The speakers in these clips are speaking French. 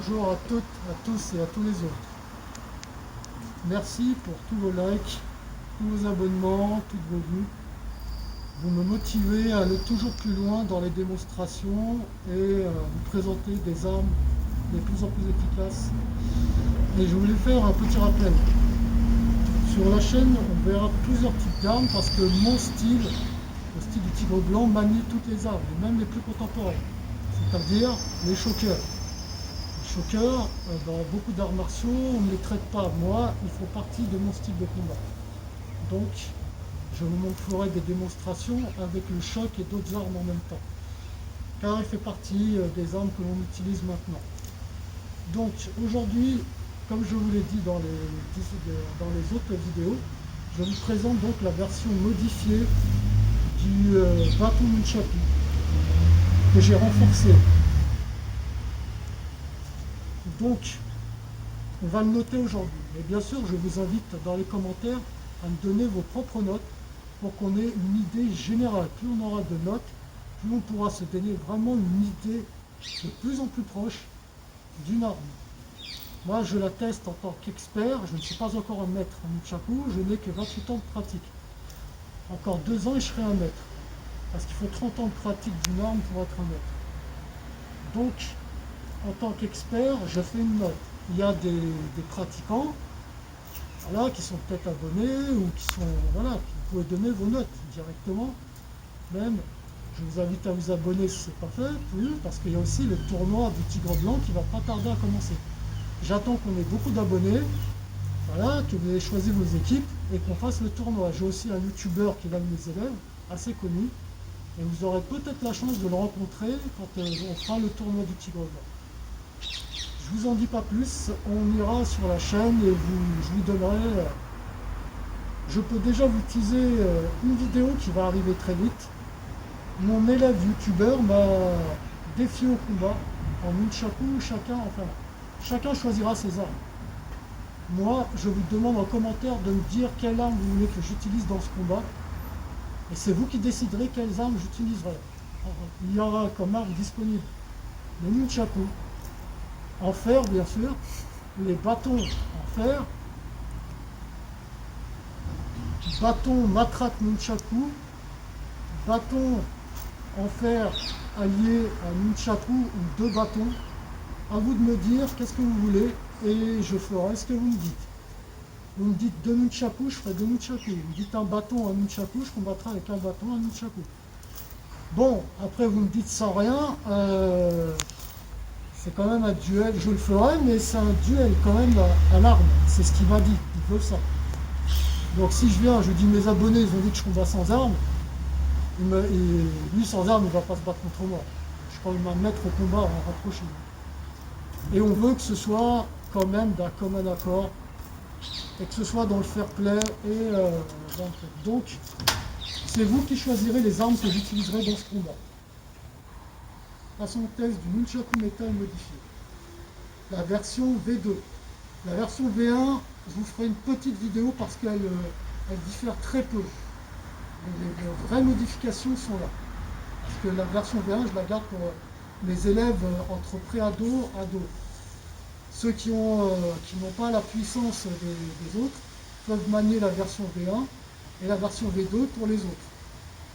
bonjour à toutes, à tous et à tous les autres. Merci pour tous vos likes, tous vos abonnements, toutes vos vues. Vous me motivez à aller toujours plus loin dans les démonstrations et vous présenter des armes de plus en plus efficaces. Et je voulais faire un petit rappel. Sur la chaîne, on verra plusieurs types d'armes parce que mon style, le style du tigre blanc, manie toutes les armes, et même les plus contemporaines, c'est-à-dire les choqueurs. Les choqueurs, dans beaucoup d'arts martiaux, on ne les traite pas. Moi, ils font partie de mon style de combat. Donc, je vous montrerai des démonstrations avec le choc et d'autres armes en même temps. Car il fait partie des armes que l'on utilise maintenant. Donc, aujourd'hui, comme je vous l'ai dit dans les autres vidéos, je vous présente donc la version modifiée du Baton Nunchaku que j'ai renforcé. Donc, on va le noter aujourd'hui. Et bien sûr, je vous invite dans les commentaires à me donner vos propres notes pour qu'on ait une idée générale. Plus on aura de notes, plus on pourra se donner vraiment une idée de plus en plus proche d'une arme. Moi, je la teste en tant qu'expert. Je ne suis pas encore un maître en nunchaku. Je n'ai que 28 ans de pratique. Encore 2 ans et je serai un maître. Parce qu'il faut 30 ans de pratique d'une arme pour être un maître. Donc, en tant qu'expert, je fais une note. Il y a des pratiquants, voilà, qui sont peut-être abonnés ou qui sont, voilà, vous pouvez donner vos notes directement. Même, je vous invite à vous abonner si ce n'est pas fait, parce qu'il y a aussi le tournoi du Tigre Blanc qui ne va pas tarder à commencer. J'attends qu'on ait beaucoup d'abonnés, voilà, que vous ayez choisi vos équipes et qu'on fasse le tournoi. J'ai aussi un youtubeur qui est l'un de mes élèves, assez connu, et vous aurez peut-être la chance de le rencontrer quand on fera le tournoi du Tigre Blanc. Je vous en dis pas plus, on ira sur la chaîne et je vous donnerai, je peux déjà vous teaser une vidéo qui va arriver très vite. Mon élève youtubeur m'a défié au combat en nunchaku, chacun choisira ses armes. Moi, je vous demande en commentaire de me dire quelle arme vous voulez que j'utilise dans ce combat. Et c'est vous qui déciderez quelles armes j'utiliserai. Il y aura comme arme disponible les nunchaku, en fer bien sûr, les bâtons en fer, bâton matraque nunchaku, bâton en fer allié à nunchaku ou 2 bâtons. À vous de me dire qu'est-ce que vous voulez et je ferai ce que vous me dites. Vous me dites 2 nunchaku, je ferai 2 nunchaku. Vous me dites un bâton à nunchaku, je combattrai avec un bâton à nunchaku. Bon, après vous me dites sans rien, c'est quand même un duel, je le ferai, mais c'est un duel quand même à l'arme. C'est ce qu'il m'a dit, il veut ça. Donc si je viens, je dis mes abonnés, ils ont dit que je combat sans armes, lui sans armes, il ne va pas se battre contre moi. Je crois qu'il va me mettre au combat en rapproché. Et on veut que ce soit quand même d'un commun accord, et que ce soit dans le fair play. Donc, c'est vous qui choisirez les armes que j'utiliserai dans ce combat. Façon de test du nunchaku métal modifié. La version V2. La version V1, je vous ferai une petite vidéo parce qu'elle diffère très peu. Les vraies modifications sont là. Parce que la version V1, je la garde pour mes élèves entre pré-ado, ado. Ceux qui n'ont pas la puissance des autres peuvent manier la version V1 et la version V2 pour les autres,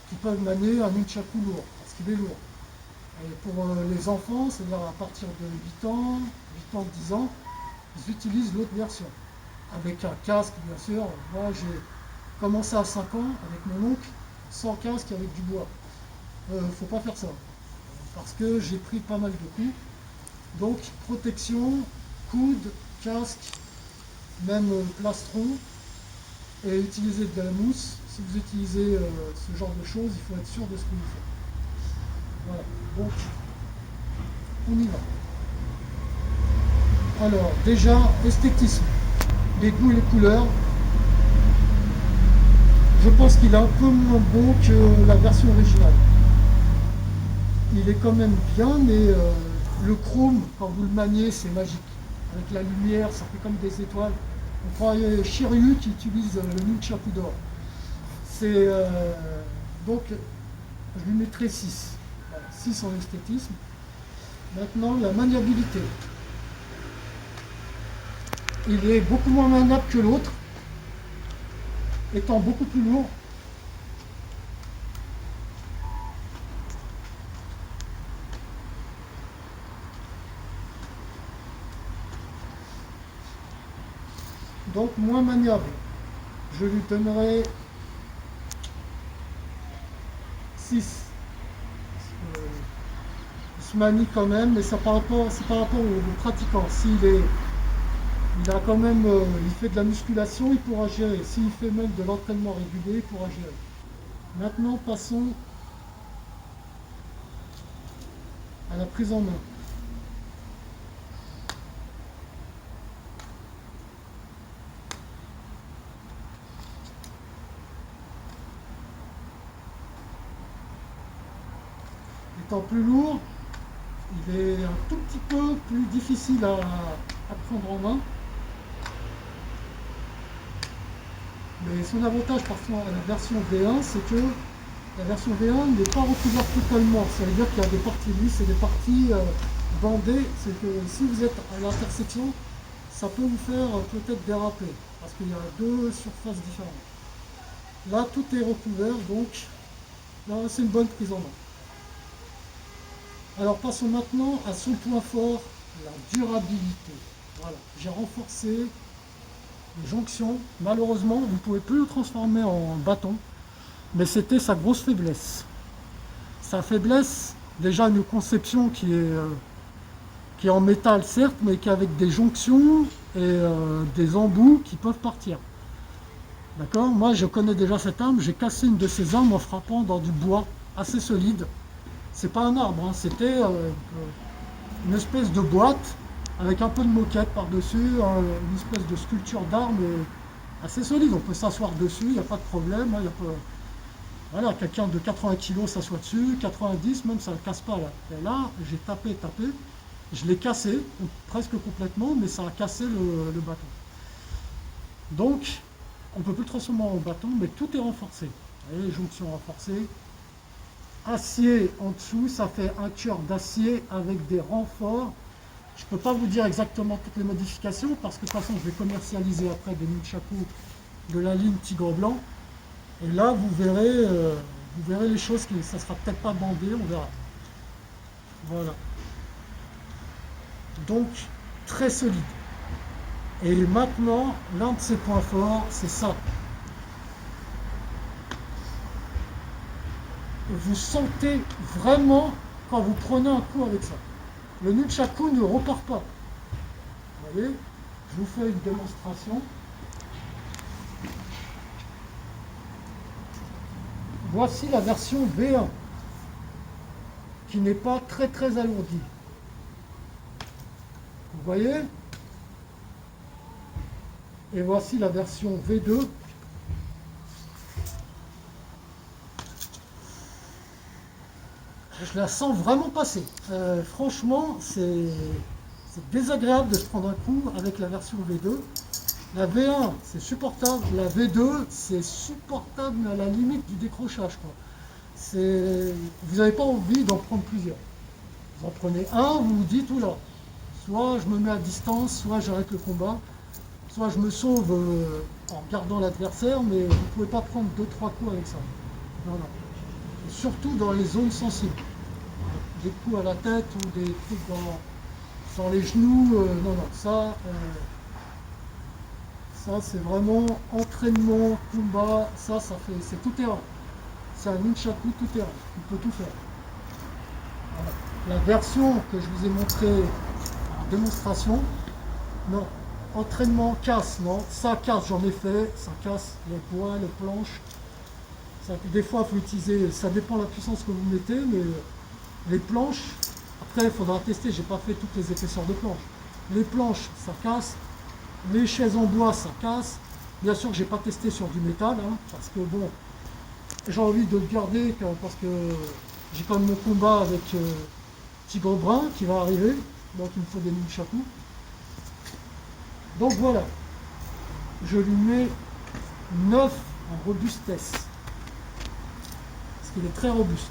qui peuvent manier un nunchaku lourd, parce qu'il est lourd. Et pour les enfants, c'est-à-dire à partir de 8 ans, 10 ans, ils utilisent l'autre version, avec un casque bien sûr. Moi j'ai commencé à 5 ans avec mon oncle, sans casque avec du bois. Faut pas faire ça, parce que j'ai pris pas mal de coups. Donc protection, coude, casque, même plastron, et utiliser de la mousse. Si vous utilisez ce genre de choses, il faut être sûr de ce que vous faites. Voilà, donc on y va. Alors déjà, esthétisme, les goûts et les couleurs. Je pense qu'il est un peu moins bon que la version originale. Il est quand même bien, mais le chrome, quand vous le maniez, c'est magique. Avec la lumière, ça fait comme des étoiles. On croirait Shiryu qui utilise le nunchaku d'or. Donc, je lui mettrai 6. Voilà, 6 en esthétisme. Maintenant, la maniabilité. il est beaucoup moins maniable que l'autre, étant beaucoup plus lourd. Donc moins maniable. Je lui donnerai 6. Il se manie quand même, mais c'est par rapport au pratiquant. Il a quand même, il fait de la musculation, il pourra gérer. S'il fait même de l'entraînement régulier, il pourra gérer. Maintenant, passons à la prise en main. Étant plus lourd, il est un tout petit peu plus difficile à prendre en main. Mais son avantage par rapport à la version V1, c'est que la version V1 n'est pas recouverte totalement. Ça veut dire qu'il y a des parties lisses et des parties bandées. C'est que si vous êtes à l'intersection, ça peut vous faire peut-être déraper. Parce qu'il y a deux surfaces différentes. Là, tout est recouvert, donc là, c'est une bonne prise en main. Alors passons maintenant à son point fort, la durabilité. Voilà, j'ai renforcé les jonctions. Malheureusement, vous ne pouvez plus le transformer en bâton, mais c'était sa grosse faiblesse. Sa faiblesse, déjà une conception qui est en métal certes, mais qui est avec des jonctions et des embouts qui peuvent partir. D'accord? Moi, je connais déjà cette arme, j'ai cassé une de ces armes en frappant dans du bois assez solide. C'est pas un arbre, hein, c'était une espèce de boîte avec un peu de moquette par-dessus, une espèce de sculpture d'arme assez solide. On peut s'asseoir dessus, il n'y a pas de problème. Hein, voilà, quelqu'un de 80 kg s'assoit dessus, 90 même, ça ne casse pas. Là. Et là, j'ai tapé, je l'ai cassé, presque complètement, mais ça a cassé le bâton. Donc, on ne peut plus le transformer en bâton, mais tout est renforcé. Vous voyez, les jonctions renforcées. Acier en dessous, ça fait un cœur d'acier avec des renforts. Je ne peux pas vous dire exactement toutes les modifications parce que de toute façon je vais commercialiser après des nunchaku de la ligne Tigre Blanc. Et là vous verrez les choses, ça ne sera peut-être pas bandé, on verra. Voilà. Donc très solide. Et maintenant, l'un de ses points forts, c'est ça. Vous sentez vraiment quand vous prenez un coup avec ça. Le nunchaku ne repart pas. Vous voyez, je vous fais une démonstration. Voici la version V1 qui n'est pas très alourdie. Vous voyez? Et voici la version V2. Je la sens vraiment passer. Franchement, c'est désagréable de se prendre un coup avec la version V2. La V1, c'est supportable. La V2, c'est supportable, mais à la limite du décrochage, quoi. Vous n'avez pas envie d'en prendre plusieurs. Vous en prenez un, vous vous dites, oula, soit je me mets à distance, soit j'arrête le combat, soit je me sauve en regardant l'adversaire, mais vous ne pouvez pas prendre 2-3 coups avec ça. Non, non. Et surtout dans les zones sensibles. Des coups à la tête ou des trucs dans les genoux, non, non, ça c'est vraiment entraînement, combat, c'est tout terrain. C'est un nunchaku tout terrain, il peut tout faire. Voilà. La version que je vous ai montrée en démonstration, non, entraînement casse, non, ça casse, j'en ai fait, ça casse les bois, les planches. Des fois, il faut utiliser, ça dépend de la puissance que vous mettez, mais les planches, après il faudra tester, j'ai pas fait toutes les épaisseurs de planches. Les planches, ça casse. Les chaises en bois, ça casse. Bien sûr que j'ai pas testé sur du métal, hein, parce que bon, j'ai envie de le garder, parce que j'ai quand même mon combat avec Tigre Brun qui va arriver, donc il me faut des nunchaku. Donc voilà, je lui mets 9 en robustesse, parce qu'il est très robuste.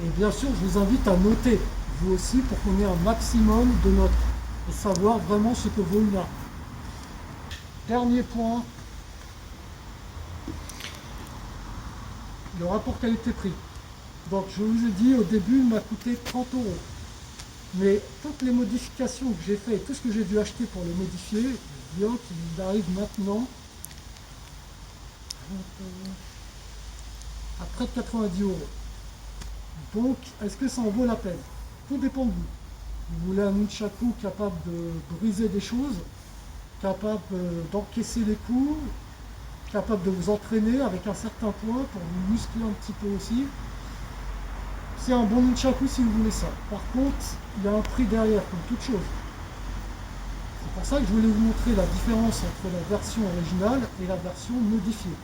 Et bien sûr, je vous invite à noter, vous aussi, pour qu'on ait un maximum de notes, et savoir vraiment ce que vaut une arme. Dernier point, le rapport qualité-prix. Donc je vous ai dit au début, il m'a coûté 30 €. Mais toutes les modifications que j'ai faites, tout ce que j'ai dû acheter pour le modifier, bien qu'il arrive maintenant à près de 90 €. Donc, est-ce que ça en vaut la peine? Tout dépend de vous. Vous voulez un nunchaku capable de briser des choses, capable d'encaisser les coups, capable de vous entraîner avec un certain point pour vous muscler un petit peu aussi. C'est un bon nunchaku si vous voulez ça. Par contre, il y a un prix derrière, comme toute chose. C'est pour ça que je voulais vous montrer la différence entre la version originale et la version modifiée.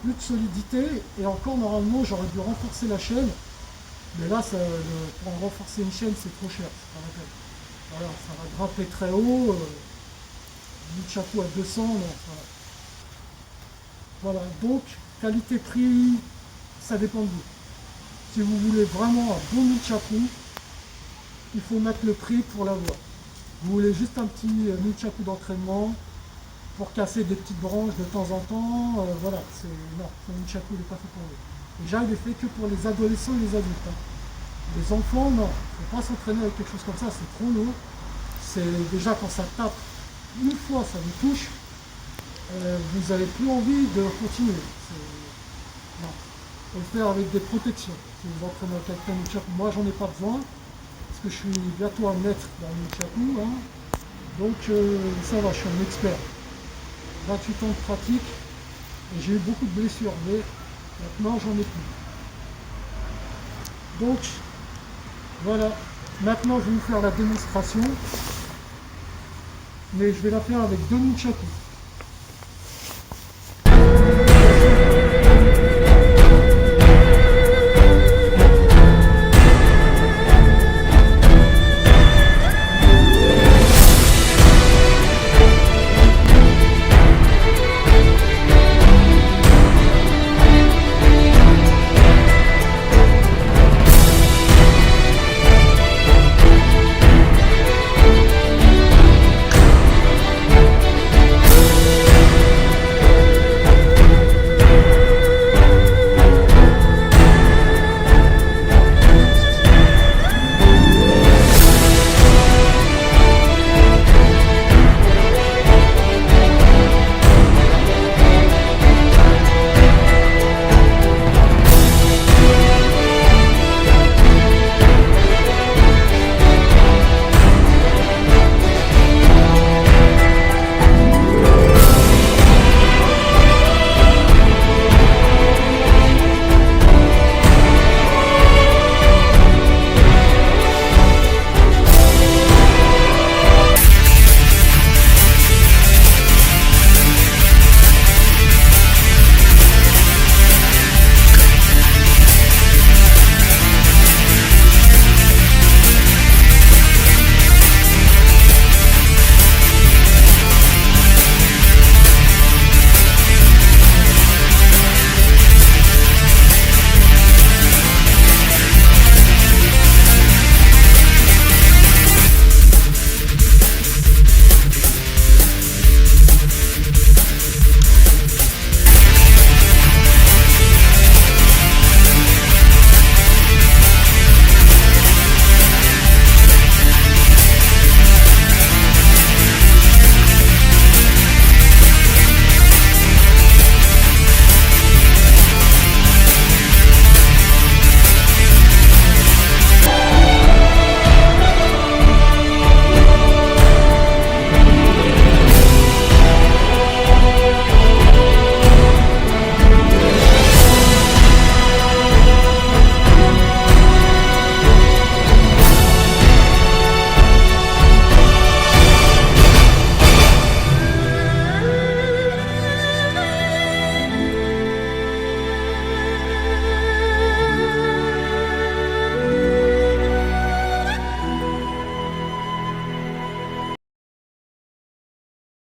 Plus de solidité, et encore normalement j'aurais dû renforcer la chaîne, mais là pour renforcer une chaîne c'est trop cher, c'est pas la peine. Voilà, ça va grimper très haut, nunchaku à 200, non, voilà. Donc qualité-prix, ça dépend de vous. Si vous voulez vraiment un bon nunchaku, il faut mettre le prix pour l'avoir. Vous voulez juste un petit nunchaku d'entraînement pour casser des petites branches de temps en temps, voilà, non, le nunchaku n'est pas fait pour vous. Déjà, il est fait que pour les adolescents et les adultes. Hein. Les enfants, non, il ne faut pas s'entraîner avec quelque chose comme ça, c'est trop lourd. C'est déjà quand ça tape, une fois ça vous touche, vous n'avez plus envie de continuer. Non. Il faut le faire avec des protections. Si vous entraînez avec un nunchaku, moi j'en ai pas besoin, parce que je suis bientôt un maître dans le nunchaku, hein. Donc ça va, je suis un expert. 28 ans de pratique, et j'ai eu beaucoup de blessures, mais maintenant j'en ai plus. Donc voilà, maintenant je vais vous faire la démonstration, mais je vais la faire avec deux nunchakus.